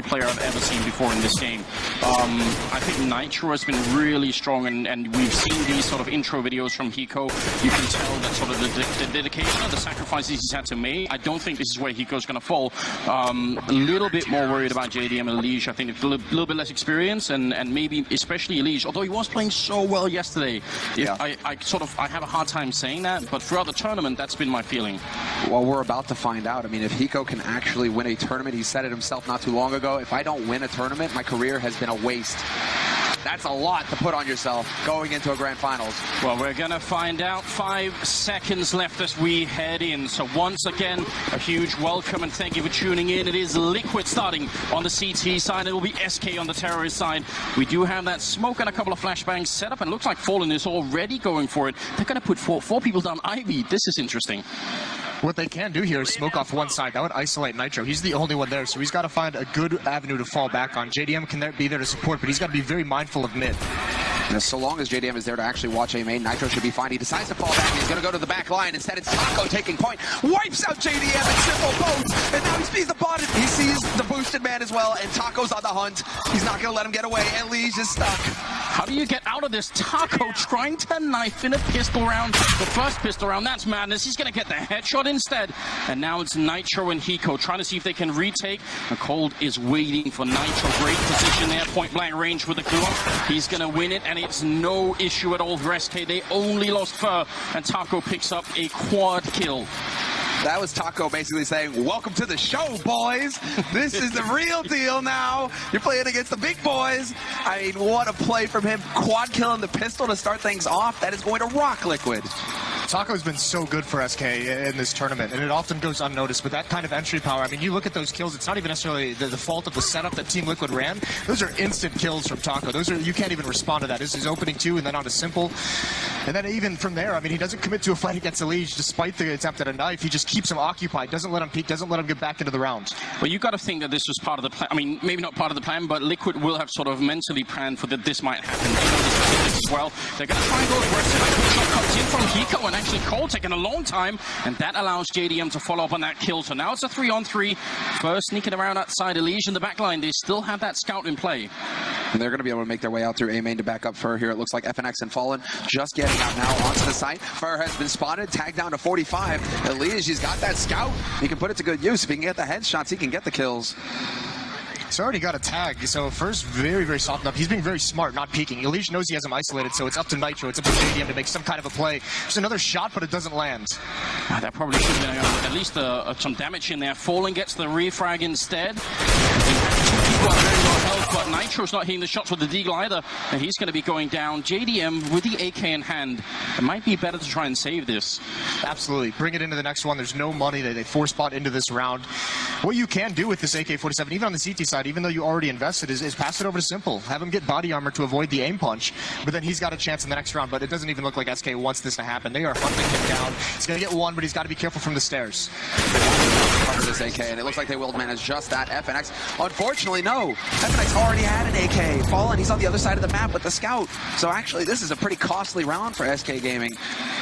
player I've ever seen before in this game. I think Nitro has been really strong, and we've seen these sort of intro videos from Hiko. You can tell that sort of the dedication, the sacrifices he's had to make. I don't think this is where Hiko's going to fall. A little bit more worried about JDM and Elige. I think it's a little bit less experience, and maybe especially Elige, although he was playing so well yesterday. Yeah. I have a hard time saying that, but throughout the tournament, that's been my feeling. Well, we're about to find out. I mean, if Hiko can actually win a tournament, he said it himself not too long ago, if I don't win a tournament, my career has been a waste. That's a lot to put on yourself going into a grand finals. Well, we're going to find out. 5 seconds left as we head in. So once again, a huge welcome and thank you for tuning in. It is Liquid starting on the CT side. It will be SK on the terrorist side. We do have that smoke and a couple of flashbangs set up, and it looks like Fallen is already going for it. They're going to put four people down Ivy. This is interesting. What they can do here is smoke off one side. That would isolate Nitro. He's the only one there, so he's got to find a good avenue to fall back on. JDM can be there to support, but he's got to be very mindful of mid. And so long as JDM is there to actually watch A main, Nitro should be fine. He decides to fall back. He's going to go to the back line. Instead, it's Taco taking point. Wipes out JDM and simple boats. And now he sees the bottom. He sees the boosted man as well. And Taco's on the hunt. He's not going to let him get away. And Lige is stuck. How do you get out of this? Taco trying to knife in a pistol round. The first pistol round, that's madness. He's going to get the headshot instead. And now it's Nitro and Hiko trying to see if they can retake. And Cold is waiting for Nitro. Great position there. Point blank range with the Kulon. He's going to win it. And it's no issue at all for SK. They only lost Fur. And Taco picks up a quad kill. That was Taco basically saying, welcome to the show, boys. This is the real deal now. You're playing against the big boys. I mean, what a play from him. Quad killing the pistol to start things off. That is going to rock Liquid. Taco's been so good for SK in this tournament, and it often goes unnoticed. But that kind of entry power, I mean, you look at those kills, it's not even necessarily the fault of the setup that Team Liquid ran. Those are instant kills from Taco. Those are, you can't even respond to that. This is opening 2 and then on to simple. And then even from there, I mean, he doesn't commit to a fight against Elige despite the attempt at a knife. He just keeps him occupied, doesn't let him peek, doesn't let him get back into the round. Well, you got to think that this was part of the plan. I mean, maybe not part of the plan, but Liquid will have sort of mentally planned for that this might happen. They know the specifics as well. They're going to try and go aggressive. Shot comes in from Hiko, and actually Cole taking a long time, and that allows JDM to follow up on that kill. So now it's a 3-on-3. First sneaking around outside Elige in the back line. They still have that scout in play. And they're going to be able to make their way out through A main to back up Fur here. It looks like FNX and Fallen just getting out now onto the site. Fur has been spotted, tagged down to 45. Elige, he's got that scout. He can put it to good use. If he can get the headshots, he can get the kills. He's already got a tag, so first very, very softened up. He's being very smart, not peeking. Elige knows he has him isolated, so it's up to Nitro, it's up to JDM to make some kind of a play. There's another shot, but it doesn't land. That probably should have been at least some damage in there. Fallen gets the refrag instead. But Nitro's not hitting the shots with the Deagle either, and he's going to be going down. JDM with the AK in hand. It might be better to try and save this. Absolutely. Bring it into the next one. There's no money. They force spot into this round. What you can do with this AK-47, even on the CT side, even though you already invested, is pass it over to Simple. Have him get body armor to avoid the aim punch, but then he's got a chance in the next round. But it doesn't even look like SK wants this to happen. They are hunting him down. He's going to get one, but he's got to be careful from the stairs. Cover this AK, and it looks like they will manage just that. FNX, unfortunately, no. FNX already had an AK. Fallen, he's on the other side of the map with the scout. So actually, this is a pretty costly round for SK Gaming.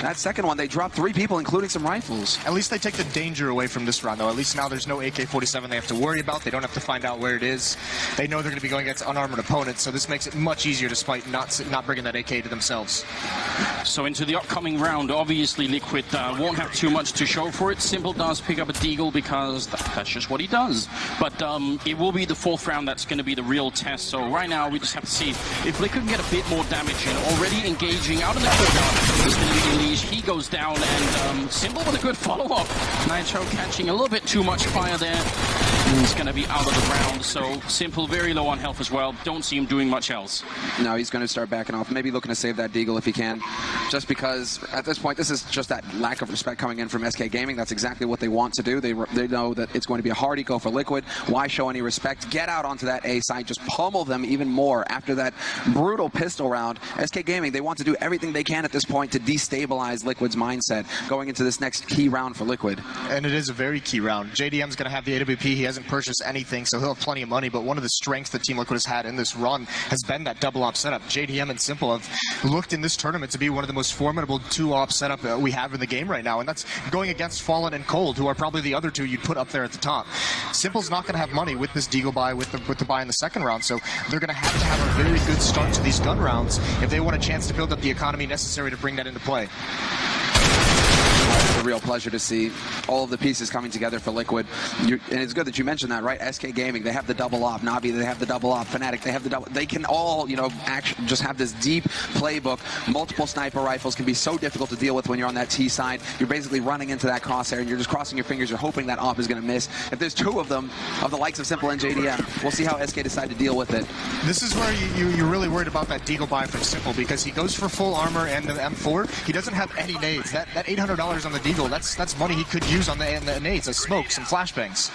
That second one, they dropped 3 people, including some rifles. At least they take the danger away from this round, though. At least now there's no AK-47 they have to worry about. They don't have to find out where it is. They know they're going to be going against unarmored opponents, so this makes it much easier despite not bringing that AK to themselves. So into the upcoming round, obviously Liquid won't have too much to show for it. Simple does pick up a Deagle because that's just what he does. But it will be the 4th round that's going to be the real test. So right now we just have to see if Liquid can get a bit more damage in. Already engaging out in the courtyard. It's going to be Elige. He goes down, and Simple with a good follow-up. Nitro catching a little bit too much fire there. He's going to be out of the round, so Simple very low on health as well. Don't see him doing much else. No, he's going to start backing off. Maybe looking to save that Deagle if he can. Just because at this point, this is just that lack of respect coming in from SK Gaming. That's exactly what they want to do. They know that it's going to be a hard eco for Liquid. Why show any respect? Get out onto that A side. Just pummel them even more after that brutal pistol round. SK Gaming, they want to do everything they can at this point to destabilize Liquid's mindset going into this next key round for Liquid. And it is a very key round. JDM's going to have the AWP. He hasn't hasn't purchased anything, so he'll have plenty of money, but one of the strengths that Team Liquid has had in this run has been that double op setup. JDM and Simple have looked in this tournament to be one of the most formidable 2-op setup we have in the game right now, and that's going against Fallen and Cold, who are probably the other two you'd put up there at the top. Simple's not going to have money with this Deagle buy, with the buy in the second round, so they're going to have a very good start to these gun rounds if they want a chance to build up the economy necessary to bring that into play. It's a real pleasure to see all of the pieces coming together for Liquid. And it's good that you mentioned that, right? SK Gaming, they have the double op. Navi, they have the double op. Fnatic, they have the double. They can all, just have this deep playbook. Multiple sniper rifles can be so difficult to deal with when you're on that T side. You're basically running into that crosshair and you're just crossing your fingers. You're hoping that op is going to miss. If there's two of them, of the likes of Simple and JDM, we'll see how SK decide to deal with it. This is where you're really worried about that Deagle buy from Simple, because he goes for full armor and the M4. He doesn't have any nades. That $800 on the Deagle, that's money he could use on the nades, the smokes and flashbangs.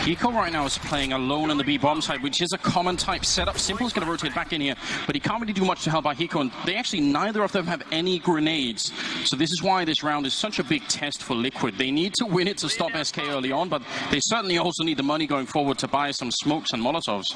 Hiko right now is playing alone on the B bomb side, which is a common type setup. Simple's going to rotate back in here, but he can't really do much to help out Hiko, and they actually, neither of them have any grenades. So this is why this round is such a big test for Liquid. They need to win it to stop SK early on, but they certainly also need the money going forward to buy some smokes and Molotovs.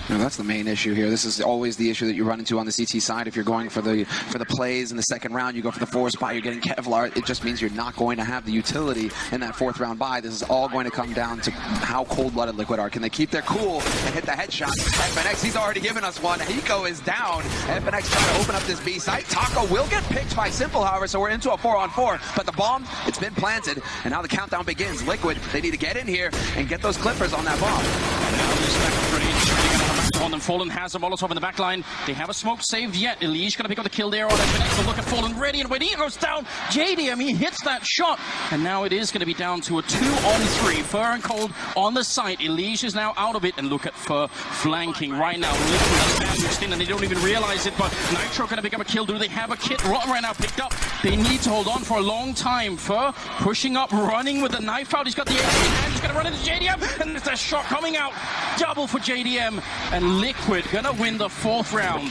That's the main issue here. This is always the issue that you run into on the CT side. If you're going for the plays in the second round, you go for the force buy, you're getting Kevlar. It just means you're not going to have the utility in that fourth round buy. This is all going to come down to how cold-blooded Liquid are. Can they keep their cool and hit the headshot? FNX, he's already given us one. Hiko is down. FNX trying to open up this B site. Taco will get picked by Simple, however, so we're into a 4-on-4. But the bomb, it's been planted, and now the countdown begins. Liquid, they need to get in here and get those clippers on that bomb. And now this second grenade on them. Fallen has a Molotov in the back line. They have a smoke saved yet. Elige going to pick up the kill there on FNX. So look at Fallen ready, and when he goes down, JDM, he hits that shot. And now it is going to be down to a 2-on-3. Fur and Cold on the site. Elige is now out of it, and look at Fur flanking right now. Liquid in, and they don't even realize it, but Nitro going to pick up a kill. Do they have a kit? Rotten right now picked up. They need to hold on for a long time. Fur pushing up, running with the knife out. He's got the AK in hand. He's going to run into JDM, and there's a shot coming out. Double for JDM, and Liquid gonna win the fourth round.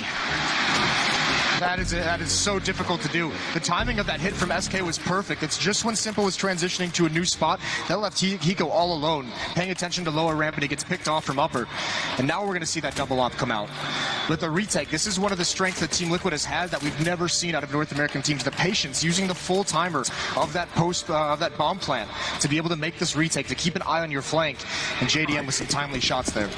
That is so difficult to do. The timing of that hit from SK was perfect. It's just when Simple was transitioning to a new spot that left Hiko all alone, paying attention to lower ramp, and he gets picked off from upper. And now we're going to see that double op come out. With the retake, this is one of the strengths that Team Liquid has had that we've never seen out of North American teams. The patience, using the full timer of that of that bomb plant to be able to make this retake, to keep an eye on your flank. And JDM with some timely shots there.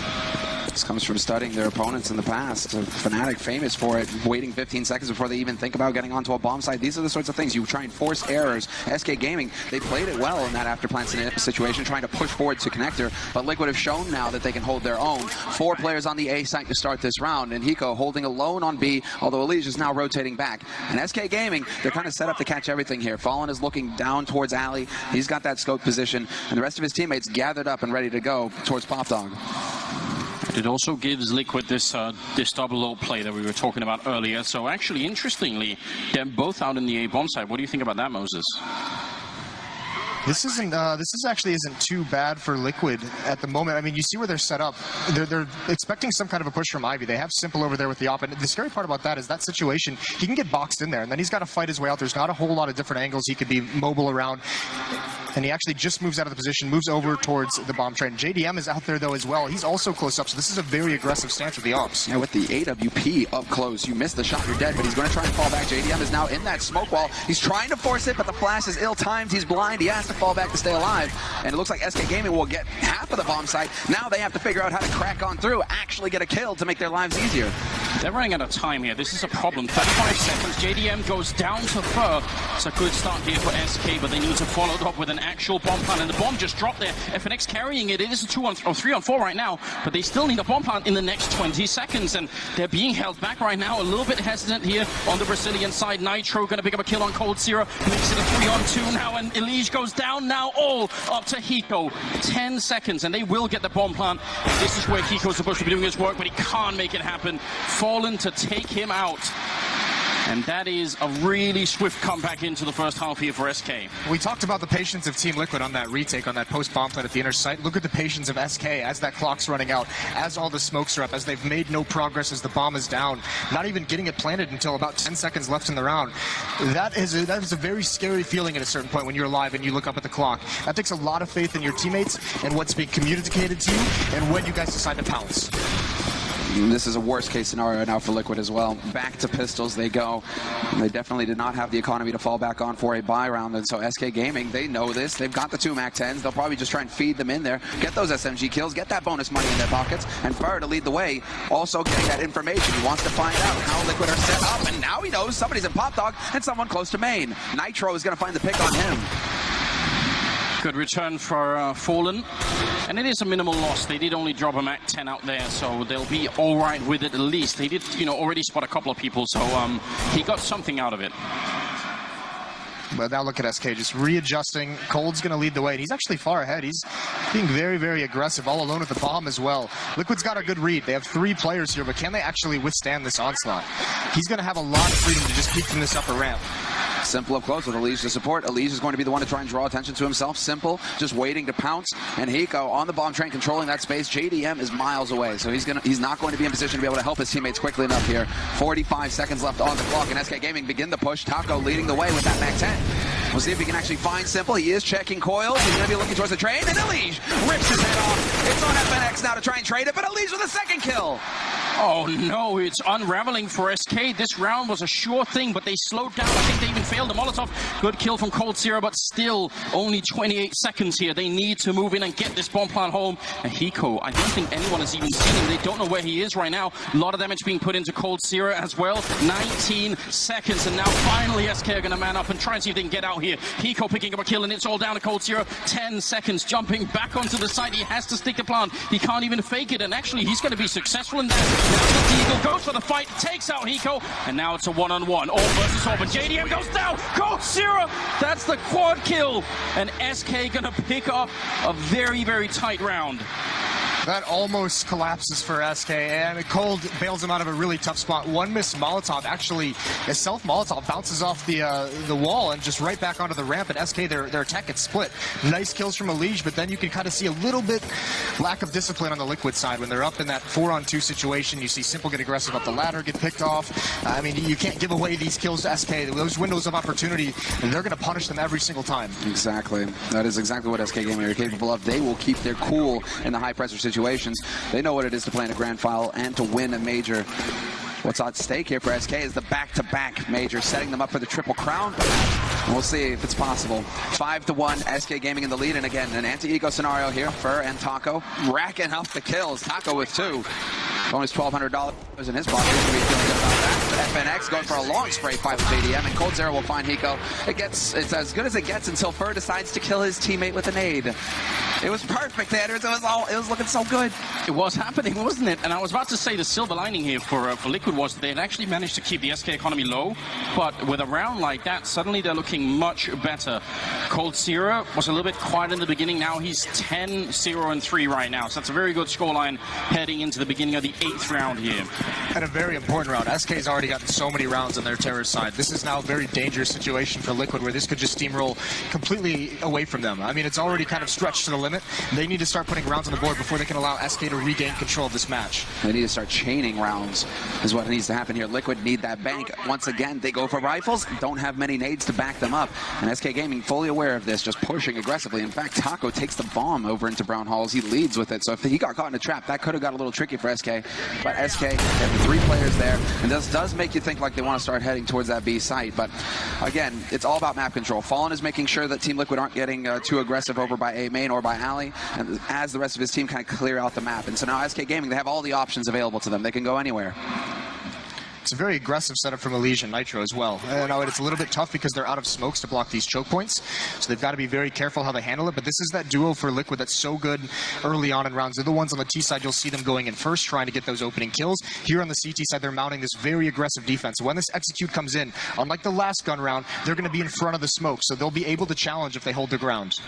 This comes from studying their opponents in the past. Fnatic famous for it, waiting 15 seconds before they even think about getting onto a bomb site. These are the sorts of things you try and force errors. SK Gaming, they played it well in that after plant situation, trying to push forward to connector, but Liquid have shown now that they can hold their own. 4 players on the A site to start this round, and Hiko holding alone on B, although Elige is now rotating back. And SK Gaming, they're kind of set up to catch everything here. Fallen is looking down towards Ali. He's got that scope position, and the rest of his teammates gathered up and ready to go towards Pop Dog. It also gives Liquid this double ult play that we were talking about earlier. So actually, interestingly, they're both out in the A bomb side. What do you think about that, Moses? This actually isn't too bad for Liquid at the moment. I mean, you see where they're set up. They're expecting some kind of a push from Ivy. They have Simple over there with the op, and the scary part about that is that situation, he can get boxed in there, and then he's got to fight his way out. There's not a whole lot of different angles he could be mobile around. And he actually just moves out of the position, moves over towards the bomb train. JDM is out there, though, as well. He's also close up, so this is a very aggressive stance with the ops. Yeah, with the AWP up close, you miss the shot, you're dead, but he's going to try and fall back. JDM is now in that smoke wall. He's trying to force it, but the flash is ill-timed. He's blind. He has to fall back to stay alive. And it looks like SK Gaming will get half of the bomb site. Now they have to figure out how to crack on through, actually get a kill to make their lives easier. They're running out of time here. This is a problem. 35 seconds. JDM goes down to Fur. It's a good start here for SK, but they need to follow it up with an actual bomb plant. And the bomb just dropped there. FNX carrying it. It is a 3-on-4 right now, but they still need a bomb plant in the next 20 seconds. And they're being held back right now. A little bit hesitant here on the Brazilian side. Nitro going to pick up a kill on Cold Zero. Makes it a 3-on-2 now, and Elige goes down now. All up to Hiko. 10 seconds, and they will get the bomb plant. This is where Hiko's supposed to be doing his work, but he can't make it happen. Fallen to take him out. And that is a really swift comeback into the first half here for SK. We talked about the patience of Team Liquid on that retake, on that post-bomb plant at the inner site. Look at the patience of SK as that clock's running out, as all the smokes are up, as they've made no progress as the bomb is down, not even getting it planted until about 10 seconds left in the round. That is a very scary feeling at a certain point when you're live and you look up at the clock. That takes a lot of faith in your teammates and what's being communicated to you and when you guys decide to pounce. This is a worst case scenario now for Liquid as well. Back to pistols they go. They definitely did not have the economy to fall back on for a buy round, and so SK Gaming, they know this. They've got the 2 MAC-10s. They'll probably just try and feed them in there, get those SMG kills, get that bonus money in their pockets, and Fur to lead the way, also getting that information. He wants to find out how Liquid are set up, and now he knows somebody's in Pop Dog and someone close to main. Nitro is going to find the pick on him. Good return for Fallen. And it is a minimal loss. They did only drop a MAC-10 out there, so they'll be all right with it at least. They did, already spot a couple of people, so he got something out of it. But now look at SK just readjusting. Cold's going to lead the way, and he's actually far ahead. He's being very, very aggressive, all alone at the bomb as well. Liquid's got a good read. They have 3 players here, but can they actually withstand this onslaught? He's going to have a lot of freedom to just peek from this upper ramp. Simple up close with Elige to support. Elige is going to be the one to try and draw attention to himself. Simple, just waiting to pounce. And Hiko on the bomb train, controlling that space. JDM is miles away, so he's not going to be in position to be able to help his teammates quickly enough here. 45 seconds left on the clock, and SK Gaming begin the push. Taco leading the way with that MAC-10. We'll see if he can actually find Simple. He is checking coils. He's going to be looking towards the train, and Elige rips his head off. It's on FNX now to try and trade it, but Elige with a second kill. Oh no, it's unraveling for SK. This round was a sure thing, but they slowed down. I think they even failed the Molotov. Good kill from Cold Zero, but still only 28 seconds here. They need to move in and get this bomb plant home. And Hiko, I don't think anyone has even seen him. They don't know where he is right now. A lot of damage being put into Cold Zero as well. 19 seconds, and now finally SK are going to man up and try and see if they can get out here. Hiko picking up a kill, and it's all down to Cold Zero. 10 seconds, jumping back onto the side. He has to stick the plant. He can't even fake it, and actually he's going to be successful in that. Now the Deagle goes for the fight, takes out Hiko, and now it's a one-on-one. All versus all, but JDM goes down. Cold Zero, that's the quad kill, and SK gonna pick up a very, very tight round. That almost collapses for SK, and Cold bails him out of a really tough spot. One missed Molotov, actually, a self-Molotov bounces off the wall and just right back onto the ramp, and SK, their attack gets split. Nice kills from Elige, but then you can kind of see a little bit lack of discipline on the Liquid side. When they're up in that 4-on-2 situation, you see Simple get aggressive up the ladder, get picked off. I mean, you can't give away these kills to SK. Those windows of opportunity, and they're going to punish them every single time. Exactly. That is exactly what SK Gaming are capable of. They will keep their cool in the high-pressure situations. They know what it is to play in a grand final and to win a major. What's at stake here for SK is the back-to-back major, setting them up for the Triple Crown. We'll see if it's possible. 5-1, SK Gaming in the lead, and again, an anti-eco scenario here. Fur and Taco racking up the kills. Taco with 2. Bonus $1,200 in his pocket. He's going to be feeling good about that. But FNX going for a long spray fight with JDM, and Cold Zero will find Hiko. It's as good as it gets until Fur decides to kill his teammate with a nade. It was perfect, Anders. It was looking so good. It was happening, wasn't it? And I was about to say the silver lining here for Liquid was they had actually managed to keep the SK economy low, but with a round like that, suddenly they're looking much better. Cold Zero was a little bit quiet in the beginning. Now he's 10-0-3 right now, so that's a very good scoreline heading into the beginning of the 8th round here. And a very important round. SK's already gotten so many rounds on their terror side. This is now a very dangerous situation for Liquid, where this could just steamroll completely away from them. I mean, it's already kind of stretched to the limit. They need to start putting rounds on the board before they can allow SK to regain control of this match. They need to start chaining rounds is what needs to happen here. Liquid need that bank. Once again, they go for rifles, don't have many nades to back them up. And SK Gaming fully aware of this, just pushing aggressively. In fact, Taco takes the bomb over into Brown Halls. He leads with it. So if he got caught in a trap, that could have got a little tricky for SK. But SK, they have the 3 players there. And this does make you think like they want to start heading towards that B site. But again, it's all about map control. Fallen is making sure that Team Liquid aren't getting too aggressive over by A main or by Alley, and as the rest of his team kind of clear out the map. And so now SK Gaming, they have all the options available to them. They can go anywhere. It's a very aggressive setup from Elige and Nitro as well. It's a little bit tough because they're out of smokes to block these choke points, so they've got to be very careful how they handle it. But this is that duo for Liquid that's so good early on in rounds. They're the ones on the T side, you'll see them going in first, trying to get those opening kills. Here on the CT side, they're mounting this very aggressive defense. When this execute comes in, unlike the last gun round, they're going to be in front of the smoke, so they'll be able to challenge if they hold their ground.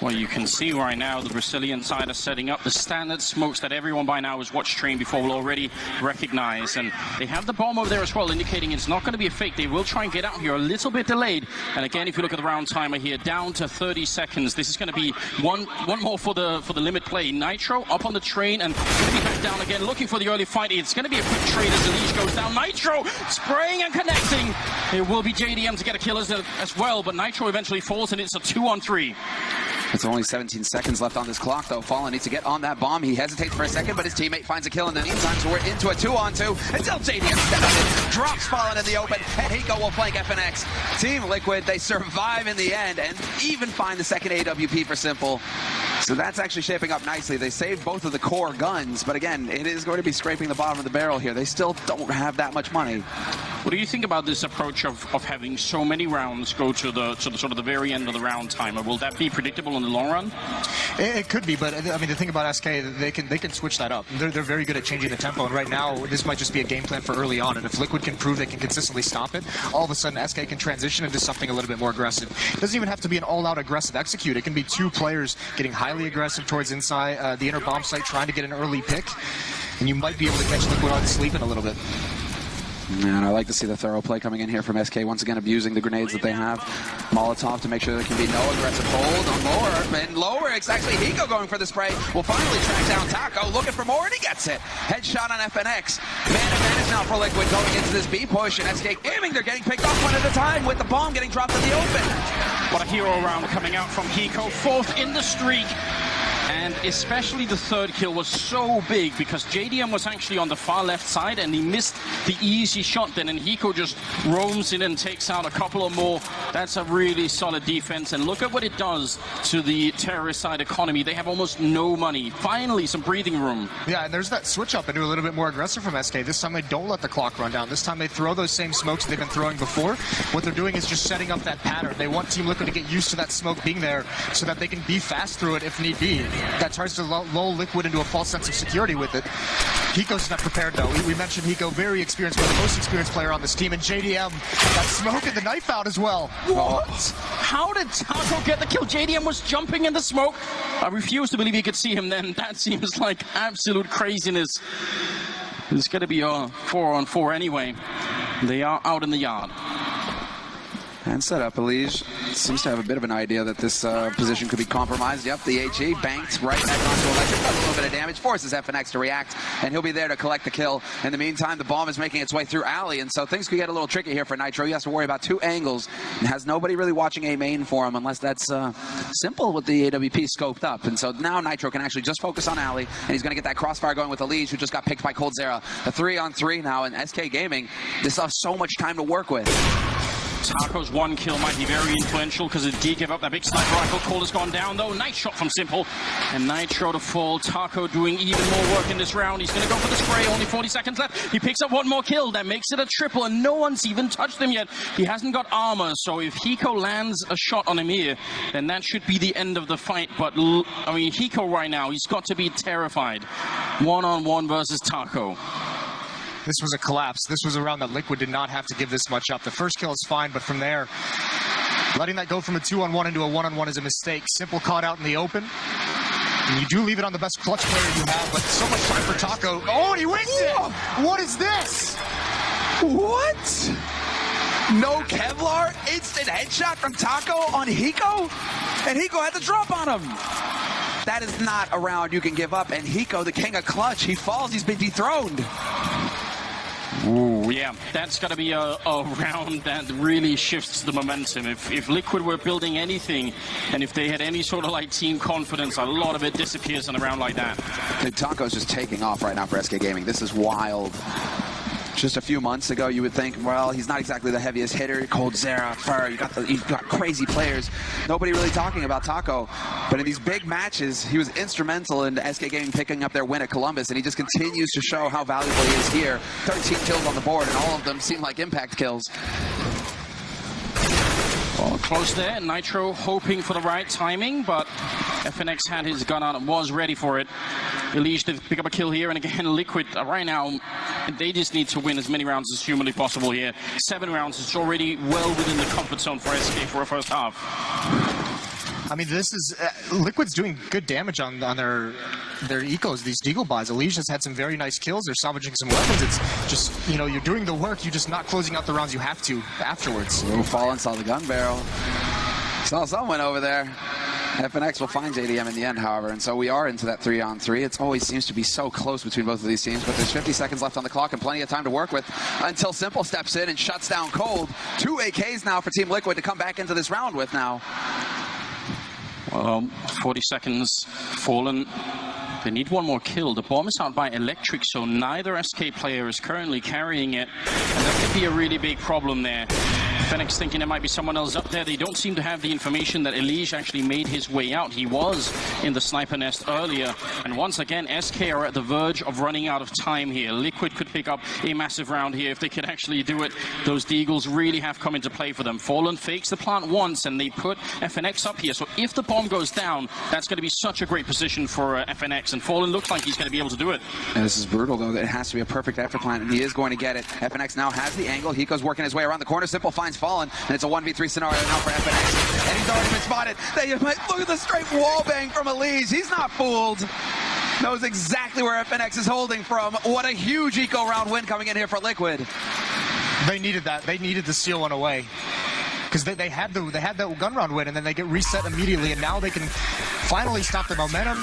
Well, you can see right now the Brazilian side are setting up the standard smokes that everyone by now has watched train before will already recognize. And they have the bomb over there as well, indicating it's not going to be a fake. They will try and get out here a little bit delayed. And again, if you look at the round timer here, down to 30 seconds. This is going to be one more for the limit play. Nitro up on the train and going to be back down again, looking for the early fight. It's going to be a quick trade as the leash goes down. Nitro spraying and connecting. It will be JDM to get a kill as well, but Nitro eventually falls, and it's a 2-on-3. It's only 17 seconds left on this clock, though. Fallen needs to get on that bomb. He hesitates for a second, but his teammate finds a kill in the meantime, so we're into a 2-on-2 until JDM steps in, drops Fallen in the open, and Hiko will flank FNX. Team Liquid, they survive in the end and even find the second AWP for Simple. So that's actually shaping up nicely. They saved both of the core guns, but again, it is going to be scraping the bottom of the barrel here. They still don't have that much money. What do you think about this approach of having so many rounds go to the sort of the very end of the round timer? Will that be predictable in the long run? It could be, but I mean the thing about SK, they can switch that up. They're very good at changing the tempo, and right now this might just be a game plan for early on. And if Liquid can prove they can consistently stop it, all of a sudden SK can transition into something a little bit more aggressive. It doesn't even have to be an all-out aggressive execute. It can be two players getting highly aggressive towards inside the inner bomb site, trying to get an early pick, and you might be able to catch Liquid on sleeping a little bit. And I like to see the thorough play coming in here from SK, once again abusing the grenades that they have. Molotov to make sure there can be no aggressive hold on lower, and lower, it's actually Hiko going for the spray. Will finally track down Taco, looking for more, and he gets it. Headshot on FNX. Man advantage now for Liquid going into this B push, and SK Gaming, they're getting picked off one at a time with the bomb getting dropped in the open. What a hero round coming out from Hiko, 4th in the streak. And especially the third kill was so big because JDM was actually on the far left side and he missed the easy shot then, and Hiko just roams in and takes out a couple or more. That's a really solid defense, and look at what it does to the terrorist side economy. They have almost no money. Finally, some breathing room. Yeah, and there's that switch up into a little bit more aggressive from SK. This time they don't let the clock run down. This time they throw those same smokes they've been throwing before. What they're doing is just setting up that pattern. They want Team Liquid to get used to that smoke being there so that they can be fast through it if need be. That tries to lull Liquid into a false sense of security with it. Hiko's not prepared, though. We mentioned Hiko, very experienced, one of the most experienced player on this team, and JDM got smoke and the knife out as well. What? How did Taco get the kill? JDM was jumping in the smoke. I refuse to believe you could see him then. That seems like absolute craziness. It's going to be a 4-on-4 anyway. They are out in the yard. And set up, Elige seems to have a bit of an idea that this position could be compromised. Yep, the HE banked right back onto Electric, does a little bit of damage, forces FNX to react, and he'll be there to collect the kill. In the meantime, the bomb is making its way through Alley, and so things could get a little tricky here for Nitro. He has to worry about two angles, and has nobody really watching A main for him, unless that's Simple with the AWP scoped up. And so now Nitro can actually just focus on Alley, and he's going to get that crossfire going with Elige, who just got picked by coldzera. A 3-on-3 now, and SK Gaming, they still have so much time to work with. Taco's one kill might be very influential because it did give up that big sniper rifle. Call has gone down though. Nice shot from Simple. And Nitro to fall. Taco doing even more work in this round. He's going to go for the spray. Only 40 seconds left. He picks up one more kill. That makes it a triple, and no one's even touched him yet. He hasn't got armor, so if Hiko lands a shot on him here, then that should be the end of the fight. But, I mean, Hiko right now, he's got to be terrified. 1-on-1 versus Taco. This was a collapse. This was a round that Liquid did not have to give this much up. The first kill is fine, but from there, letting that go from a 2-on-1 into a 1-on-1 is a mistake. Simple caught out in the open. And you do leave it on the best clutch player you have, but so much time for Taco. Oh, and he wins it! What is this? What? No Kevlar, instant headshot from Taco on Hiko? And Hiko had the drop on him. That is not a round you can give up, and Hiko, the king of clutch, he falls, he's been dethroned. Ooh, yeah, that's got to be a round that really shifts the momentum. If Liquid were building anything, and if they had any sort of like team confidence, a lot of it disappears in a round like that. Taco's just taking off right now for SK Gaming. This is wild. Just a few months ago, you would think, well, he's not exactly the heaviest hitter. coldzera, Fur, you've got crazy players. Nobody really talking about Taco. But in these big matches, he was instrumental in SK Gaming picking up their win at Columbus, and he just continues to show how valuable he is here. 13 kills on the board, and all of them seem like impact kills. Well, close there. Nitro hoping for the right timing, but FNX had his gun out and was ready for it. Elige to pick up a kill here, and again, Liquid right now, they just need to win as many rounds as humanly possible here. 7 rounds is already well within the comfort zone for SK for a first half. I mean, this is Liquid's doing good damage on their ecos, these Deagle buys. Elysia's had some very nice kills. They're salvaging some weapons. It's just, you know, you're doing the work. You're just not closing out the rounds you have to afterwards. Fallen saw the gun barrel. Saw someone over there. FNX will find JDM in the end, however, and so we are into that 3-on-3. It always seems to be so close between both of these teams, but there's 50 seconds left on the clock and plenty of time to work with until Simple steps in and shuts down Cold. 2 AKs now for Team Liquid to come back into this round with now. Well, 40 seconds. Fallen. They need one more kill. The bomb is out by Electric, so neither SK player is currently carrying it, and that could be a really big problem there. Fenix thinking there might be someone else up there. They don't seem to have the information that Elige actually made his way out. He was in the sniper nest earlier. And once again, SK are at the verge of running out of time here. Liquid could pick up a massive round here if they could actually do it. Those Deagles really have come into play for them. Fallen fakes the plant once, and they put FNX up here. So if the bomb goes down, that's going to be such a great position for FNX. And Fallen looks like he's going to be able to do it. And this is brutal, though. It has to be a perfect effort plant, and he is going to get it. FNX now has the angle. Hiko's working his way around the corner. Simple finds Fallen, and it's a 1v3 scenario now for FNX. And he's already been spotted. Look at the straight wallbang from Elise. He's not fooled. Knows exactly where FNX is holding from. What a huge eco round win coming in here for Liquid. They needed that. They needed to seal one away. Because they had that gun round win, and then they get reset immediately, and now they can finally stop the momentum.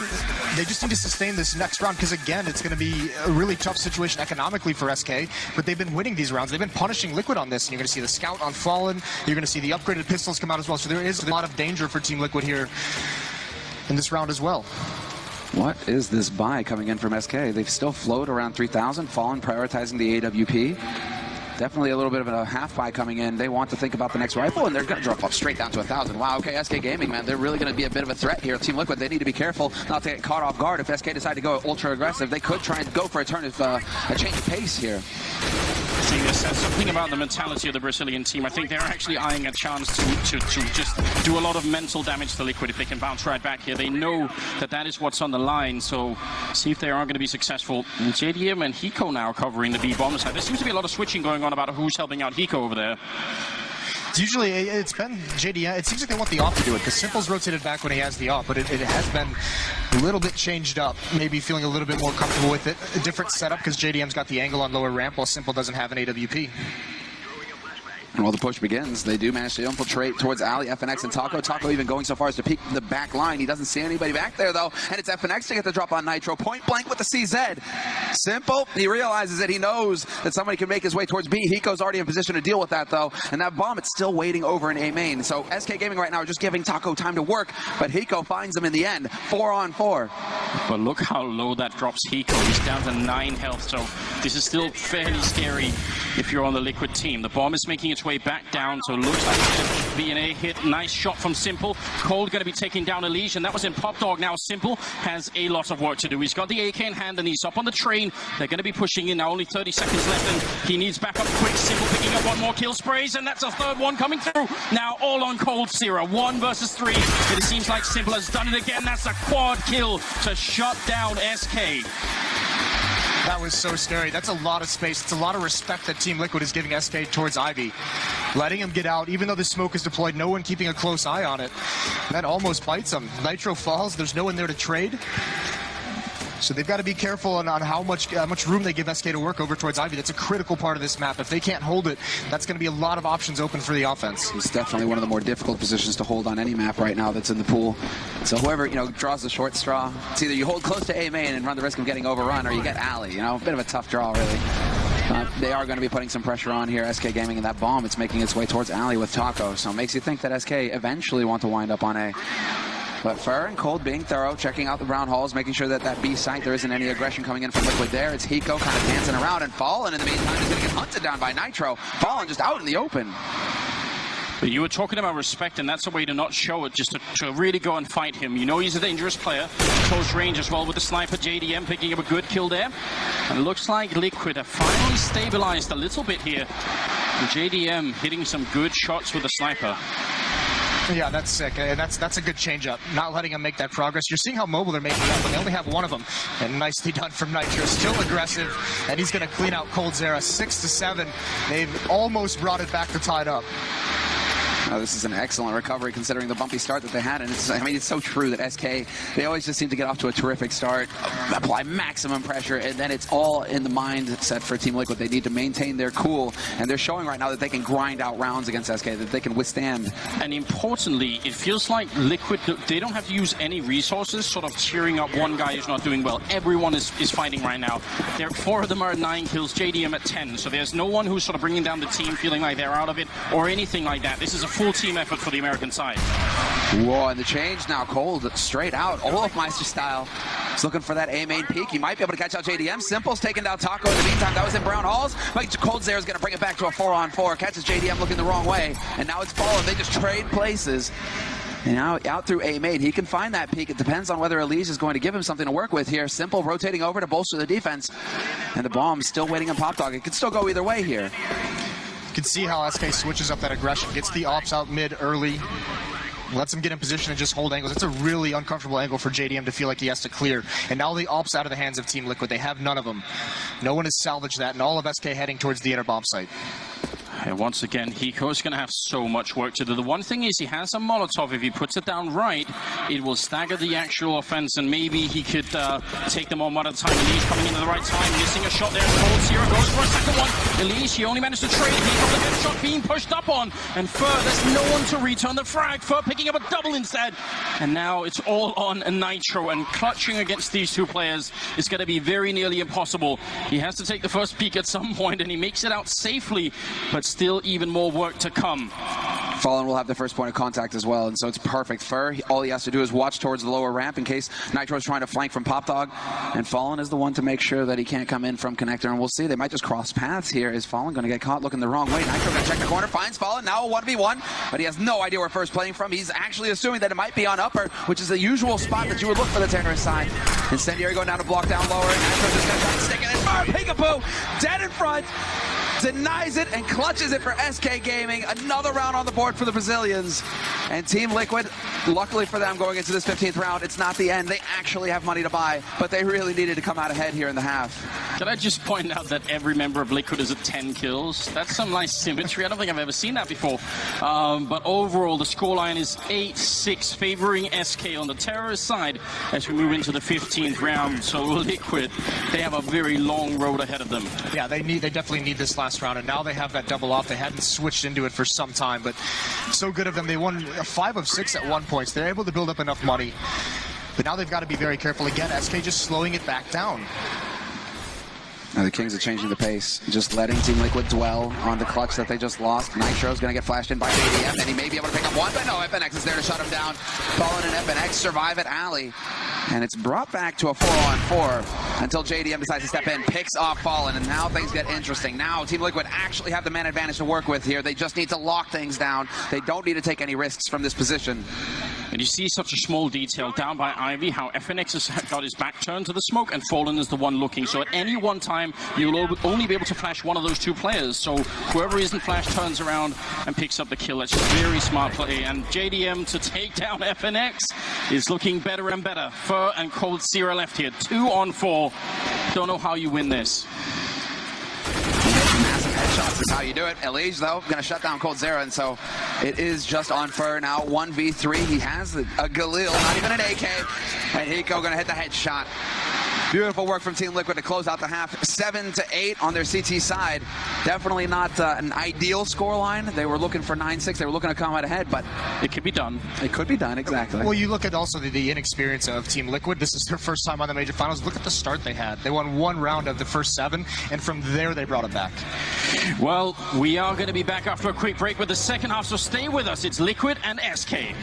They just need to sustain this next round, because again, it's going to be a really tough situation economically for SK, but they've been winning these rounds. They've been punishing Liquid on this, and you're going to see the Scout on Fallen. You're going to see the upgraded pistols come out as well, so there is a lot of danger for Team Liquid here in this round as well. What is this buy coming in from SK? They've still flowed around 3,000. Fallen prioritizing the AWP. Definitely a little bit of a half buy coming in. They want to think about the next rifle, and they're going to drop up straight down to 1,000. Wow, okay, SK Gaming, man, they're really going to be a bit of a threat here. Team Liquid, they need to be careful not to get caught off guard. If SK decide to go ultra aggressive, they could try and go for a turn of a change of pace here. See, this says something about the mentality of the Brazilian team. I think they're actually eyeing a chance to just do a lot of mental damage to Liquid if they can bounce right back here. They know that is what's on the line, so see if they are going to be successful. And JDM and Hiko now covering the B-bomb side. There seems to be a lot of switching going on about who's helping out Hiko over there. Usually, it's been JDM. It seems like they want the op to do it, because Simple's rotated back when he has the op, but it has been a little bit changed up. Maybe feeling a little bit more comfortable with it. A different setup, because JDM's got the angle on lower ramp, while Simple doesn't have an AWP. And while the push begins, they do manage to infiltrate towards Ali, FNX, and Taco. Taco even going so far as to peek the back line. He doesn't see anybody back there, though, and it's FNX to get the drop on Nitro. Point blank with the CZ. Simple. He realizes it. He knows that somebody can make his way towards B. Hiko's already in position to deal with that, though, and that bomb, it's still waiting over in A main. So SK Gaming right now are just giving Taco time to work, but Hiko finds him in the end. 4-on-4. But look how low that drops Hiko. He's down to 9 health, so this is still fairly scary if you're on the Liquid team. The bomb is making its way back down, so it looks like it's going to be an A hit. Nice shot from Simple. Cold going to be taking down Elige, and that was in Pop Dog. Now Simple has a lot of work to do. He's got the AK in hand, and he's up on the train. They're going to be pushing in now. Only 30 seconds left, and he needs backup quick. Simple picking up one more kill sprays, and that's a third one coming through. Now all on Cold Zero. 1 versus 3. It seems like Simple has done it again. That's a quad kill to shut down SK. That was so scary. That's a lot of space. It's a lot of respect that Team Liquid is giving SK towards Ivy. Letting him get out, even though the smoke is deployed, no one keeping a close eye on it. That almost bites him. Nitro falls, there's no one there to trade. So they've got to be careful on how much room they give SK to work over towards Ivy. That's a critical part of this map. If they can't hold it, that's going to be a lot of options open for the offense. It's definitely one of the more difficult positions to hold on any map right now that's in the pool. So whoever, draws the short straw, it's either you hold close to A main and run the risk of getting overrun, or you get alley. A bit of a tough draw, really. They are going to be putting some pressure on here, SK Gaming, and that bomb, it's making its way towards alley with Taco. So it makes you think that SK eventually want to wind up on A. But Fur and Cold being thorough, checking out the brown halls, making sure that B site, there isn't any aggression coming in from Liquid there. It's Hiko kind of dancing around, and Fallen in the meantime is going to get hunted down by Nitro. Fallen just out in the open. But you were talking about respect, and that's a way to not show it, just to really go and fight him. He's a dangerous player. Close range as well with the sniper. JDM picking up a good kill there. And it looks like Liquid have finally stabilized a little bit here. And JDM hitting some good shots with the sniper. Yeah, that's sick. And that's a good change-up. Not letting them make that progress. You're seeing how mobile they're making up, and they only have one of them. And nicely done from Nitro. Still aggressive, and he's going to clean out Cold Zera. 6-7. They've almost brought it back to tied up. Oh, this is an excellent recovery considering the bumpy start that they had, and it's, I mean, it's so true that SK, they always just seem to get off to a terrific start, apply maximum pressure, and then it's all in the mindset for Team Liquid. They need to maintain their cool, and they're showing right now that they can grind out rounds against SK, that they can withstand. And importantly, it feels like Liquid, they don't have to use any resources, sort of cheering up one guy who's not doing well. Everyone is fighting right now. Four of them are at 9 kills, JDM at 10, so there's no one who's sort of bringing down the team, feeling like they're out of it, or anything like that. This is a full team effort for the American side. Whoa, and the change now, Cold, straight out, Olafmeister style. He's looking for that A main peak. He might be able to catch out JDM. Simple's taking down Taco in the meantime. That was in Brown Halls. Mike Cold there is going to bring it back to a 4-on-4. Catches JDM looking the wrong way, and now it's Fallen. They just trade places. And now out through A main, he can find that peak. It depends on whether Elise is going to give him something to work with here. Simple rotating over to bolster the defense, and the bomb still waiting on Pop Dog. It could still go either way here. You can see how SK switches up that aggression, gets the ops out mid early, lets him get in position and just hold angles. It's a really uncomfortable angle for JDM to feel like he has to clear. And now the ops out of the hands of Team Liquid. They have none of them. No one has salvaged that, and all of SK heading towards the inner bomb site. And once again, Hiko's going to have so much work to do. The one thing is he has a Molotov. If he puts it down right, it will stagger the actual offense, and maybe he could take them on one at a time. Elise coming in at the right time, missing a shot there. Cold Zero goes for a second one. Elise, he only managed to trade. Hiko the headshot being pushed up on. And Fur, there's no one to return the frag. Fur picking up a double instead. And now it's all on a Nitro, and clutching against these two players is going to be very nearly impossible. He has to take the first peek at some point, and he makes it out safely, but still even more work to come. Fallen will have the first point of contact as well, and so it's perfect. Fur, all he has to do is watch towards the lower ramp in case Nitro's trying to flank from Pop Dog, and Fallen is the one to make sure that he can't come in from Connector, and we'll see. They might just cross paths here. Is Fallen going to get caught looking the wrong way? Nitro going to check the corner, finds Fallen, now a 1v1, but he has no idea where Fur's playing from. He's actually assuming that it might be on upper, which is the usual spot that you would look for the terrorist side. Incendiary going down to block down lower, and Nitro's just going to try and stick it in. Fur, Peekaboo, dead in front. Denies it and clutches it for SK Gaming. Another round on the board for the Brazilians. And Team Liquid, luckily for them going into this 15th round, it's not the end. They actually have money to buy, but they really needed to come out ahead here in the half. Can I just point out that every member of Liquid is at 10 kills? That's some nice symmetry. I don't think I've ever seen that before. But overall, the scoreline is 8-6, favoring SK on the terrorist side as we move into the 15th round. So Liquid, they have a very long road ahead of them. Yeah, they definitely need this last round, and now they have that double off. They hadn't switched into it for some time, but so good of them. They won 5 of 6 at one point, so they're able to build up enough money. But now they've got to be very careful. Again, SK just slowing it back down. Now the Kings are changing the pace, just letting Team Liquid dwell on the clutch that they just lost. Nitro's going to get flashed in by JDM, and he may be able to pick up one, but no, FNX is there to shut him down. Fallen and FNX survive at Alley, and it's brought back to a 4-on-4 until JDM decides to step in, picks off Fallen, and now things get interesting. Now Team Liquid actually have the man advantage to work with here. They just need to lock things down. They don't need to take any risks from this position. And you see such a small detail down by Ivy, how FNX has got his back turned to the smoke and Fallen is the one looking. So at any one time, you'll only be able to flash one of those two players. So whoever isn't flashed turns around and picks up the kill. That's just very smart play. And JDM to take down FNX is looking better and better. Fur and Cold Zero left here. 2-on-4. Don't know how you win this. Massive headshots is how you do it. Elige, though, going to shut down Cold Zero, and so it is just on Fur now. 1v3. He has a Galil, not even an AK, and Hiko going to hit the headshot. Beautiful work from Team Liquid to close out the half. 7-8 on their CT side. Definitely not an ideal scoreline. They were looking for 9-6. They were looking to come out ahead, but it could be done. It could be done, exactly. Well, you look at also the inexperience of Team Liquid. This is their first time on the major finals. Look at the start they had. They won one round of the first 7, and from there they brought it back. Well, we are going to be back after a quick break with the second half, so stay with us. It's Liquid and SK.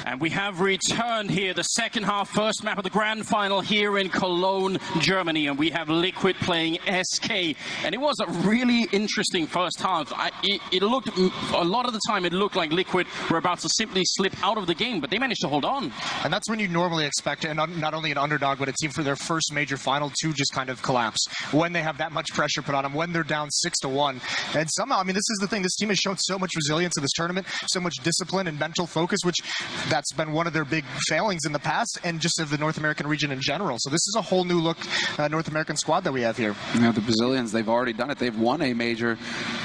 And we have returned here, the second half, first map of the grand final here in Cologne, Germany. And we have Liquid playing SK. And it was a really interesting first half. It looked, a lot of the time, it looked like Liquid were about to simply slip out of the game, but they managed to hold on. And that's when you normally expect, and not only an underdog, but a team for their first major final to just kind of collapse. When they have that much pressure put on them, when they're down 6-1. And somehow, I mean, this is the thing, this team has shown so much resilience in this tournament, so much discipline and mental focus, which that's been one of their big failings in the past, and just of the North American region in general. So this is a whole new look North American squad that we have here. You know, the Brazilians, they've already done it. They've won a major.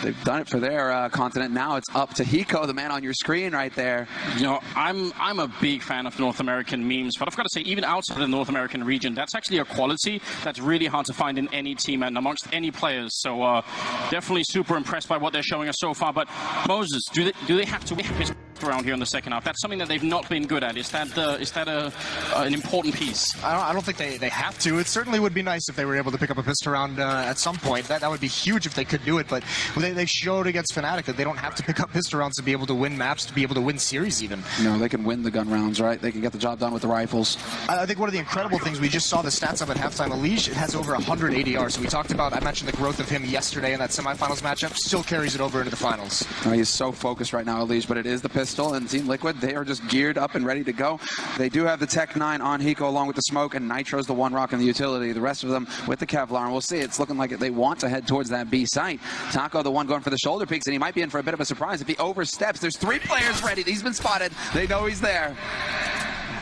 They've done it for their continent. Now it's up to Hiko, the man on your screen right there. You know, I'm a big fan of North American memes, but I've got to say, even outside the North American region, that's actually a quality that's really hard to find in any team and amongst any players. So definitely super impressed by what they're showing us so far. But Moses, do they have to whip his around here in the second half? That's something that they've not been good at. Is that an important piece? I don't think they have to. It certainly would be nice if they were able to pick up a pistol round at some point. That would be huge if they could do it. But they showed against Fnatic that they don't have to pick up pistol rounds to be able to win maps, to be able to win series even. No, they can win the gun rounds, right? They can get the job done with the rifles. I think one of the incredible things, we just saw the stats up at halftime. Elige has over 100 ADR. So we talked about, I mentioned the growth of him yesterday in that semifinals matchup. Still carries it over into the finals. Oh, he's so focused right now, Elige, but it is the pistol, and Team Liquid, they are just geared up and ready to go. They do have the Tech 9 on Hiko along with the smoke, and Nitro's the one rocking the utility. The rest of them with the Kevlar, and we'll see. It's looking like they want to head towards that B site. Taco, the one going for the shoulder peaks, and he might be in for a bit of a surprise if he oversteps. There's 3 players ready. He's been spotted. They know he's there.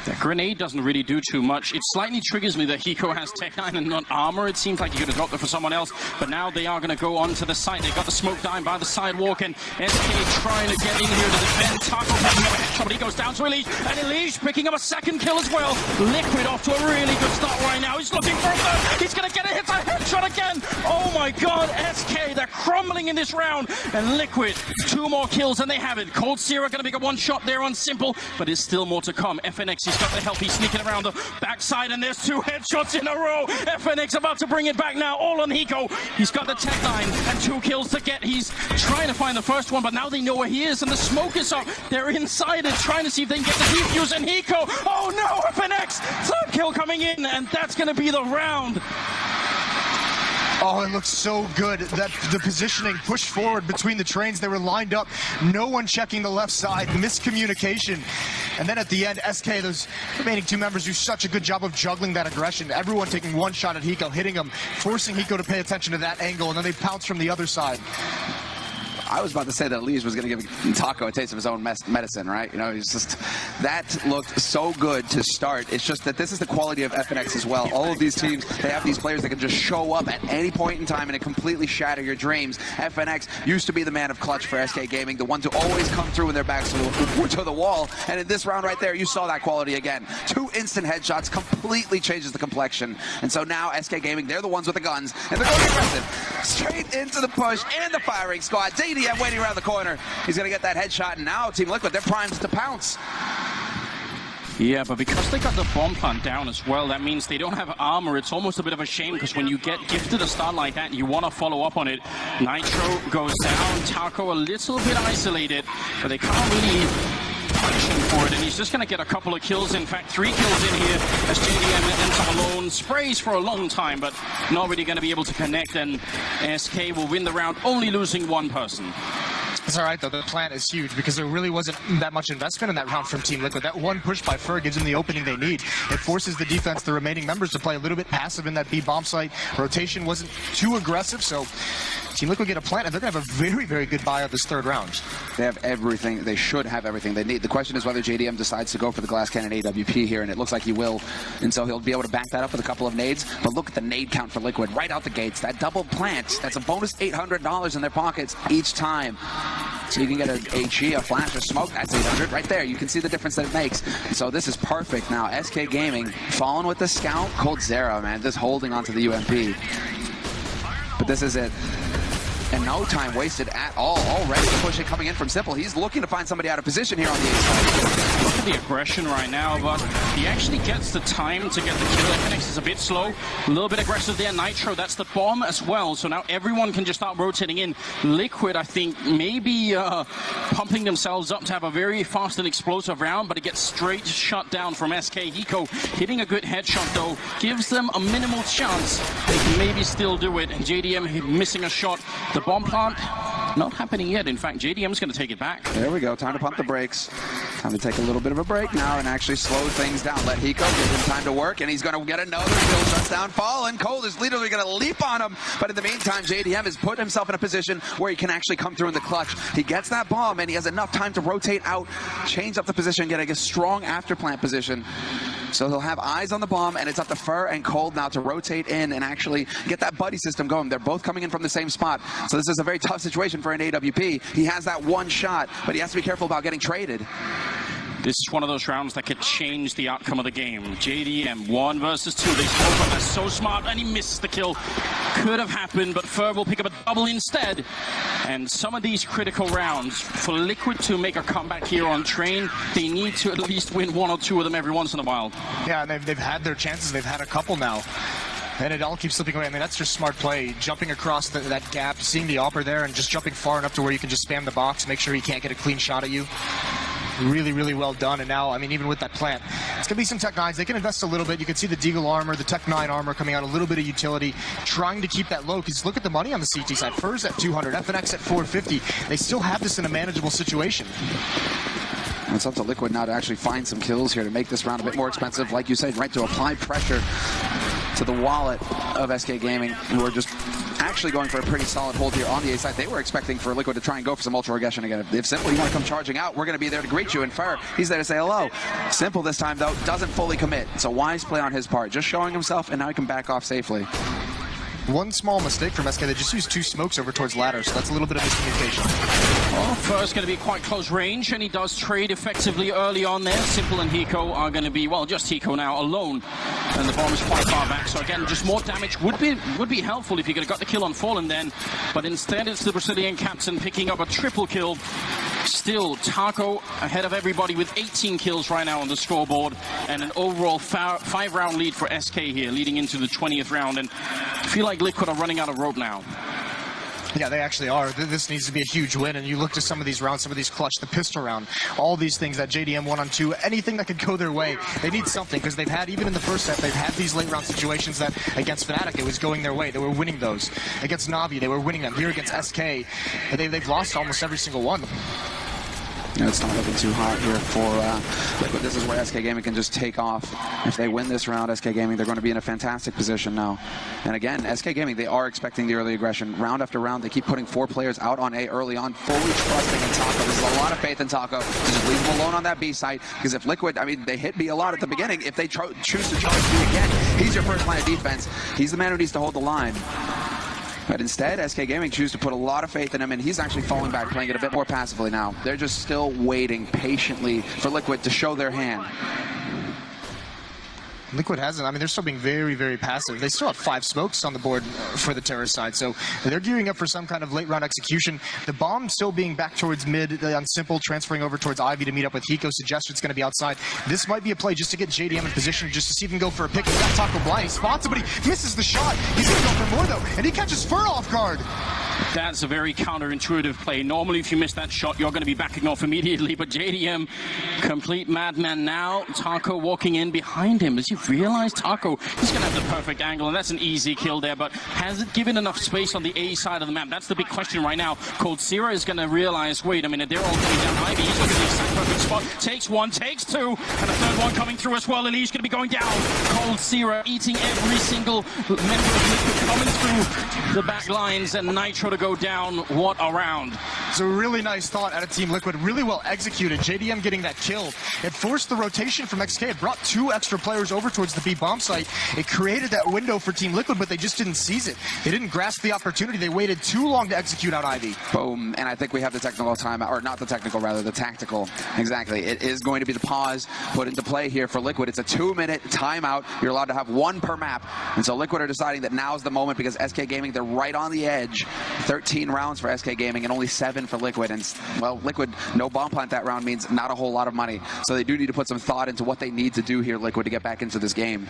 That grenade doesn't really do too much. It slightly triggers me that Hiko has Tech 9 and not armor. It seems like he could have dropped it for someone else, but now they are going to go onto the site. They've got the smoke down by the sidewalk, and SK trying to get in here to defend. Taco picking up a headshot, but he goes down to Elige, and Elige picking up a second kill as well. Liquid off to a really good start right now. He's looking for a third. He's going to get a hit, a headshot again. Oh my god, SK, they're crumbling in this round, and Liquid, 2 more kills, and they have it. Cold Sierra going to pick up 1 shot there on Simple, but there's still more to come. FNX, he's got the help. He's sneaking around the backside, and there's 2 headshots in a row. FNX about to bring it back now, all on Hiko. He's got the Tech 9 and 2 kills to get. He's trying to find the first one, but now they know where he is, and the smoke is up. They're inside and trying to see if they can get the defuse, and Hiko. Oh no, FNX! 3rd kill coming in, and that's going to be the round. Oh, it looks so good. That the positioning pushed forward between the trains. They were lined up. No one checking the left side. Miscommunication. And then at the end, SK, those remaining 2 members do such a good job of juggling that aggression. Everyone taking 1 shot at Hiko, hitting him, forcing Hiko to pay attention to that angle, and then they pounce from the other side. I was about to say that Elige was going to give Taco a taste of his own medicine, right? You know, he's just, that looked so good to start. It's just that this is the quality of FNX as well. All of these teams, they have these players that can just show up at any point in time and it completely shatter your dreams. FNX used to be the man of clutch for SK Gaming, the one to always come through when their backs to the wall. And in this round right there, you saw that quality again. 2 instant headshots completely changes the complexion. And so now SK Gaming, they're the ones with the guns, and they're going aggressive. Straight into the push and the firing squad. DDM waiting around the corner. He's going to get that headshot, and now Team Liquid, they're primed to pounce. Yeah, but because they got the bomb plant down as well, that means they don't have armor. It's almost a bit of a shame, because when you get gifted a start like that, you want to follow up on it. Nitro goes down, Taco a little bit isolated, but they can't really punish him for it, and he's just going to get a couple of kills. In fact, 3 kills in here as JDM ends up alone. Sprays for a long time, but not really going to be able to connect, and SK will win the round, only losing 1 person. It's all right, though. The plant is huge because there really wasn't that much investment in that round from Team Liquid. That 1 push by Fur gives them the opening they need. It forces the defense, the remaining members, to play a little bit passive in that B bomb site. Rotation wasn't too aggressive, so Team Liquid get a plant, and they're going to have a very, very good buy of this 3rd round. They have everything. They should have everything they need. The question is whether JDM decides to go for the glass cannon AWP here, and it looks like he will. And so he'll be able to back that up with a couple of nades. But look at the nade count for Liquid right out the gates. That double plant, that's a bonus $800 in their pockets each time. So you can get a HE, a flash, a smoke, that's 800 right there. You can see the difference that it makes. And so this is perfect now. SK Gaming falling with the scout. Cold Zero, man, just holding onto the UMP. But this is it. And no time wasted at all. Already pushing coming in from Simple. He's looking to find somebody out of position here on the A side. Look at the aggression right now, but he actually gets the time to get the kill. FNX is a bit slow, a little bit aggressive there. Nitro, that's the bomb as well. So now everyone can just start rotating in. Liquid, I think, maybe pumping themselves up to have a very fast and explosive round, but it gets straight shut down from SK. Hiko hitting a good headshot, though, gives them a minimal chance. They can maybe still do it. JDM missing a shot. The bomb plant, not happening yet. In fact, JDM's going to take it back. There we go. Time to pump the brakes. Time to take a little bit of a break now and actually slow things down. Let Hiko give him time to work, and he's going to get another kill. Shuts down Fallen. Cold is literally going to leap on him, but in the meantime, JDM has put himself in a position where he can actually come through in the clutch. He gets that bomb, and he has enough time to rotate out, change up the position, getting a strong after-plant position. So he'll have eyes on the bomb, and it's up to Fur and Cold now to rotate in and actually get that buddy system going. They're both coming in from the same spot, so this is a very tough situation for an AWP. He has that one shot, but he has to be careful about getting traded. This is one of those rounds that could change the outcome of the game. JDM, 1 versus 2. They smoke him. That's so smart, and he misses the kill. Could have happened, but Fur will pick up a double instead. And some of these critical rounds, for Liquid to make a comeback here on Train, they need to at least win 1 or 2 of them every once in a while. Yeah, and they've had their chances. They've had a couple now. And it all keeps slipping away. I mean, that's just smart play. Jumping across that gap, seeing the Opper there, and just jumping far enough to where you can just spam the box, make sure he can't get a clean shot at you. Really, really well done. And now, I mean, even with that plant, it's going to be some Tech 9s. They can invest a little bit. You can see the Deagle armor, the Tech 9 armor coming out, a little bit of utility, trying to keep that low. Because look at the money on the CT side. Fur's at 200, FNX at 450. They still have this in a manageable situation. It's up to Liquid now to actually find some kills here to make this round a bit more expensive. Like you said, right, to apply pressure to the wallet of SK Gaming, who are just actually going for a pretty solid hold here on the A side. They were expecting for Liquid to try and go for some ultra aggression again. If Simple, you want to come charging out, we're going to be there to greet you. And Fur, he's there to say hello. Simple this time, though, doesn't fully commit. It's a wise play on his part, just showing himself, and now he can back off safely. One small mistake from SK, they just used 2 smokes over towards ladder, so that's a little bit of miscommunication. Well, Fur's going to be quite close range, and he does trade effectively early on there. Simple and Hiko are going to be, well, just Hiko now alone, and the bomb is quite far back. So again, just more damage would be helpful if you could have got the kill on Fallen then, but instead it's the Brazilian captain picking up a triple kill. Still, Taco ahead of everybody with 18 kills right now on the scoreboard, and an overall 5-round lead for SK here, leading into the 20th round. And I feel like Liquid are running out of rope now. Yeah, they actually are. This needs to be a huge win, and you look to some of these rounds, some of these clutch, the pistol round, all these things that JDM 1-on-2, anything that could go their way, they need something, because they've had, even in the first set, they've had these late round situations that against Fnatic, it was going their way. They were winning those. Against Na'Vi, they were winning them. Here against SK, they've lost almost every single one. It's not looking too hot here for Liquid. This is where SK Gaming can just take off. If they win this round, SK Gaming, they're going to be in a fantastic position now. And again, SK Gaming, they are expecting the early aggression. Round after round, they keep putting 4 players out on A early on, fully trusting in Taco. There's a lot of faith in Taco to just leave him alone on that B site. Because if Liquid, I mean, they hit B a lot at the beginning. If they choose to charge B again, he's your first line of defense. He's the man who needs to hold the line. But instead, SK Gaming choose to put a lot of faith in him, and he's actually falling back, playing it a bit more passively now. They're just still waiting patiently for Liquid to show their hand. Liquid hasn't. I mean, they're still being very, very passive. They still have 5 smokes on the board for the terrorist side, so they're gearing up for some kind of late round execution. The bomb still being back towards mid on Simple, transferring over towards Ivy to meet up with Hiko. Suggests it's going to be outside. This might be a play just to get JDM in position, just to see if he can go for a pick. He's got Taco blind. He spots him, but he misses the shot. He's going to go for more, though, and he catches Fur off guard. That's a very counterintuitive play. Normally, if you miss that shot, you're going to be backing off immediately. But JDM, complete madman now. Taco walking in behind him. Does he realize Taco? He's going to have the perfect angle, and that's an easy kill there. But has it given enough space on the A side of the map? That's the big question right now. Cold Sierra is going to realize, wait a minute, they're all coming down Ivy. He's looking at the exact perfect spot. Takes 1, takes 2, and a third one coming through as well. And he's going to be going down. Cold Sierra eating every single member of Liquid coming through the back lines, and Nitro to go down. What a round. It's a really nice thought out of Team Liquid, really well executed. JDM getting that kill. It forced the rotation from XK. It brought 2 extra players over towards the B bomb site. It created that window for Team Liquid, but they just didn't seize it. They didn't grasp the opportunity. They waited too long to execute out Ivy. Boom. And I think we have the technical timeout, or not the technical, rather, the tactical. Exactly. It is going to be the pause put into play here for Liquid. It's a 2-minute timeout. You're allowed to have 1 per map. And so Liquid are deciding that now's the moment, because SK Gaming, they're right on the edge 13 rounds for SK Gaming and only 7 for Liquid. And, well, Liquid, no bomb plant that round means not a whole lot of money. So they do need to put some thought into what they need to do here, Liquid, to get back into this game.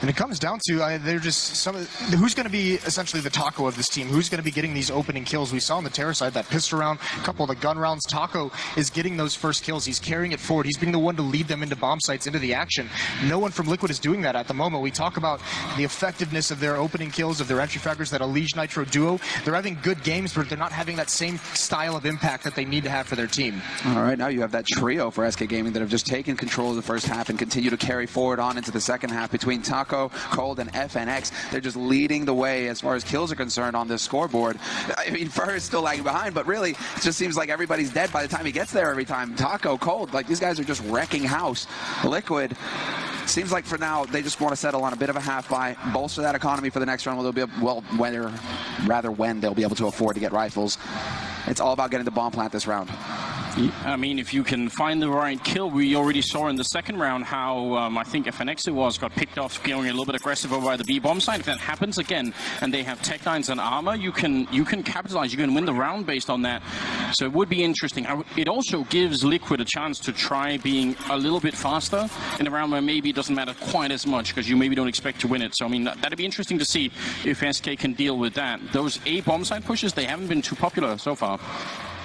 And it comes down to they're just who's going to be essentially the Taco of this team? Who's going to be getting these opening kills? We saw on the Terror side that pistol round, a couple of the gun rounds. Taco is getting those first kills. He's carrying it forward. He's being the one to lead them into bomb sites, into the action. No one from Liquid is doing that at the moment. We talk about the effectiveness of their opening kills, of their entry fraggers, that Elige Nitro duo. They're having good games, but they're not having that same style of impact that they need to have for their team. All right, now you have that trio for SK Gaming that have just taken control of the first half and continue to carry forward on into the second half between Taco, Cold, and FNX. They're just leading the way as far as kills are concerned on this scoreboard. I mean, Fur is still lagging behind, but really, it just seems like everybody's dead by the time he gets there every time. Taco, Cold, like these guys are just wrecking house. Liquid, seems like for now, they just want to settle on a bit of a half-buy, bolster that economy for the next round. They'll be, well, when they'll be able to afford to get rifles. It's all about getting the bomb plant this round. I mean, if you can find the right kill, we already saw in the second round how I think FNX it was got picked off going a little bit aggressive over by the B bomb side. If that happens again and they have tech lines and armor, you can capitalize. You can win the round based on that. So it would be interesting. It also gives Liquid a chance to try being a little bit faster in a round where maybe it doesn't matter quite as much because you maybe don't expect to win it. So I mean, that'd be interesting to see if SK can deal with that. Those A bomb side pushes, they haven't been too popular so far.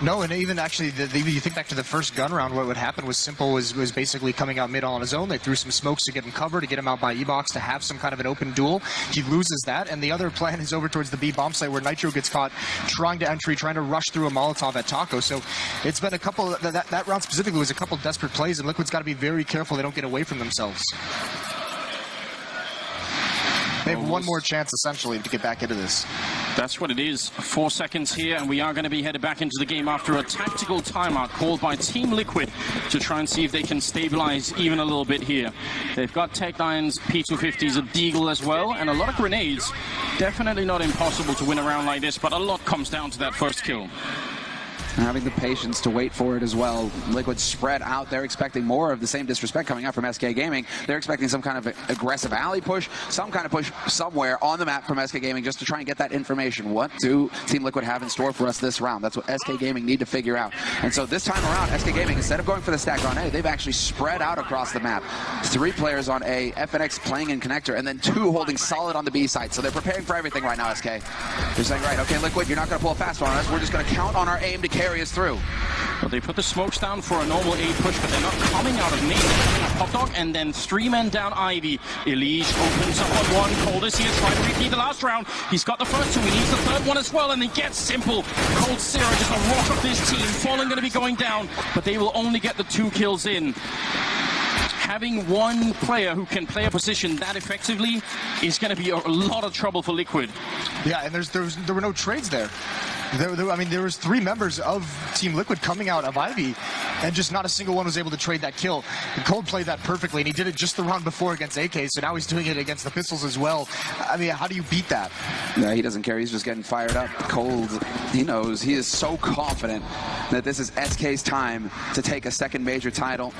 No, and even actually, you think back to the first gun round, what would happen was Simple was basically coming out mid on his own. They threw some smokes to get him cover, to get him out by E-Box, to have some kind of an open duel. He loses that, and the other plan is over towards the B bomb site where Nitro gets caught trying to entry, trying to rush through a Molotov at Taco. So it's been a couple, that round specifically was a couple desperate plays, and Liquid's got to be very careful they don't get away from themselves. They have one more chance, essentially, to get back into this. That's what it is. 4 seconds here, and we are going to be headed back into the game after a tactical timeout called by Team Liquid to try and see if they can stabilize even a little bit here. They've got Tech 9s, P250s, a Deagle as well, and a lot of grenades. Definitely not impossible to win a round like this, but a lot comes down to that first kill. Having the patience to wait for it as well. Liquid spread out. They're expecting more of the same disrespect coming out from SK Gaming. They're expecting some kind of aggressive alley push, some kind of push somewhere on the map from SK Gaming just to try and get that information. What do Team Liquid have in store for us this round? That's what SK Gaming need to figure out. And so this time around, SK Gaming, instead of going for the stack on A, they've actually spread out across the map. 3 players on A, FNX playing in connector, and then 2 holding solid on the B side. So they're preparing for everything right now, SK. They're saying, right, okay, Liquid, you're not going to pull a fast one on us. We're just going to count on our aim to carry us through. Well, they put the smokes down for a normal A push, but they're not coming out of main. They're coming out Hot Dog, and then 3 men down Ivy. Elige opens up on one. Cold is here trying to repeat the last round. He's got the first 2. He needs the third one as well, and he gets Simple. Cold Sierra just a rock of this team. Fallen going to be going down, but they will only get the 2 kills in. Having one player who can play a position that effectively is going to be a lot of trouble for Liquid. Yeah, and there were no trades there. There was 3 members of Team Liquid coming out of Ivy, and just not a single one was able to trade that kill. And Cold played that perfectly, and he did it just the round before against AK, so now he's doing it against the pistols as well. I mean, how do you beat that? Yeah, he doesn't care. He's just getting fired up. Cold, he knows. He is so confident that this is SK's time to take a second major title.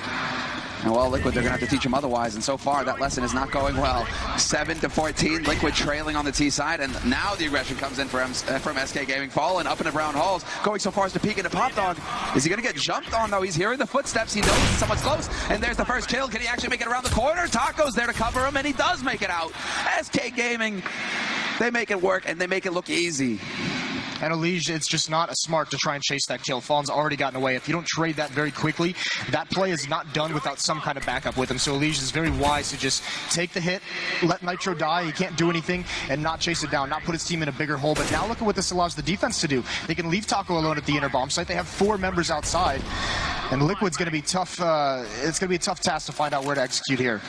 And well, Liquid, they're going to have to teach him otherwise. And so far, that lesson is not going well. 7-14, Liquid trailing on the T side. And now the aggression comes in from SK Gaming. Fallen up in the brown halls, going so far as to peek into Pop Dog. Is he going to get jumped on, though? He's hearing the footsteps. He knows someone's close. And there's the first kill. Can he actually make it around the corner? Taco's there to cover him, and he does make it out. SK Gaming, they make it work, and they make it look easy. And Elige, it's just not smart to try and chase that kill. Fallen's already gotten away. If you don't trade that very quickly, that play is not done without some kind of backup with him. So Elige is very wise to just take the hit, let Nitro die, he can't do anything, and not chase it down, not put his team in a bigger hole. But now look at what this allows the defense to do. They can leave Taco alone at the inner bomb site. They have 4 members outside. And Liquid's going to be tough. It's going to be a tough task to find out where to execute here.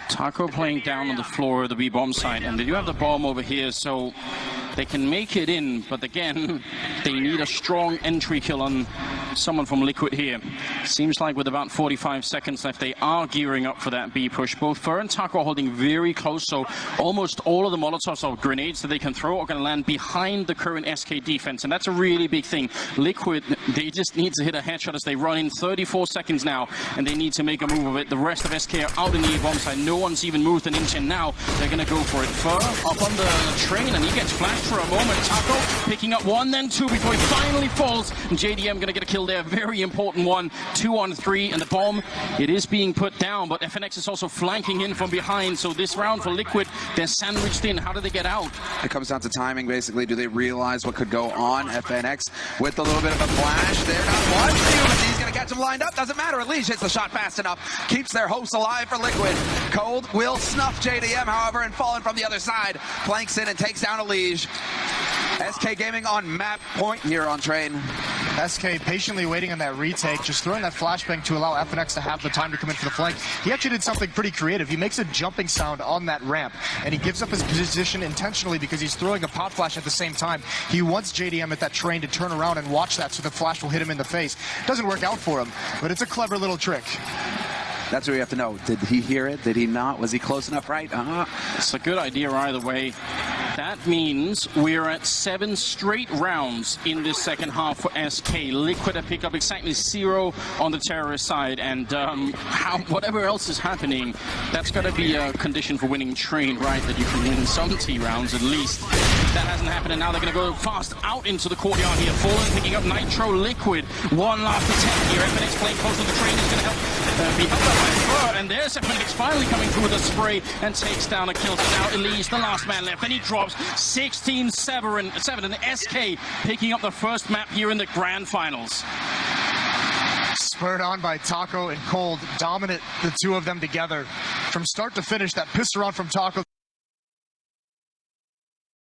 Taco playing down on the floor of the B bomb site, and they do have the bomb over here, so They can make it in, but again, they need a strong entry kill on someone from Liquid here. Seems like with about 45 seconds left, they are gearing up for that B push. Both Fur and Taco are holding very close, so almost all of the Molotovs or grenades that they can throw are going to land behind the current SK defense, and that's a really big thing. Liquid, they just need to hit a headshot as they run in 34 seconds now, and they need to make a move of it. The rest of SK are out in the bomb side. No one's even moved an inch, and now they're going to go for it. Fur up on the train, and he gets flashed for a moment. Taco picking up one, then two before he finally falls. And JDM going to get a kill there. Very important one. 2 on 3, and the bomb, it is being put down, but FNX is also flanking in from behind. So this round for Liquid, they're sandwiched in. How do they get out? It comes down to timing, basically. Do they realize what could go on? FNX with a little bit of a flash. They're not one. He's going to catch him lined up. Doesn't matter. Unleash hits the shot fast enough. Keeps their hopes alive for Liquid. Cold will snuff JDM, however, and falling from the other side. Flanks in and takes down Elige. SK Gaming on map point here on train. SK patiently waiting on that retake, just throwing that flashbang to allow FNX to have the time to come in for the flank. He actually did something pretty creative. He makes a jumping sound on that ramp, and he gives up his position intentionally because he's throwing a pot flash at the same time. He wants JDM at that train to turn around and watch that so the flash will hit him in the face. Doesn't work out for him, but it's a clever little trick. That's what we have to know. Did he hear it? Did he not? Was he close enough, right? It's a good idea either way. That means we're at 7 straight rounds in this second half for SK. Liquid have picked up exactly 0 on the terrorist side, and whatever else is happening, that's got to be a condition for winning train, right? That you can win some T rounds at least. That hasn't happened, and now they're going to go fast out into the courtyard here. Fallen picking up Nitro. Liquid, one last attack here. FNX playing close to the train is going to help be helped out by Fur, and there's FNX finally coming through with a spray and takes down a kill. So now Elise, the last man left, and he drops 16-7, and SK picking up the first map here in the grand finals. Spurred on by Taco and Cold, dominant, the two of them together. From start to finish, that pistol round from Taco.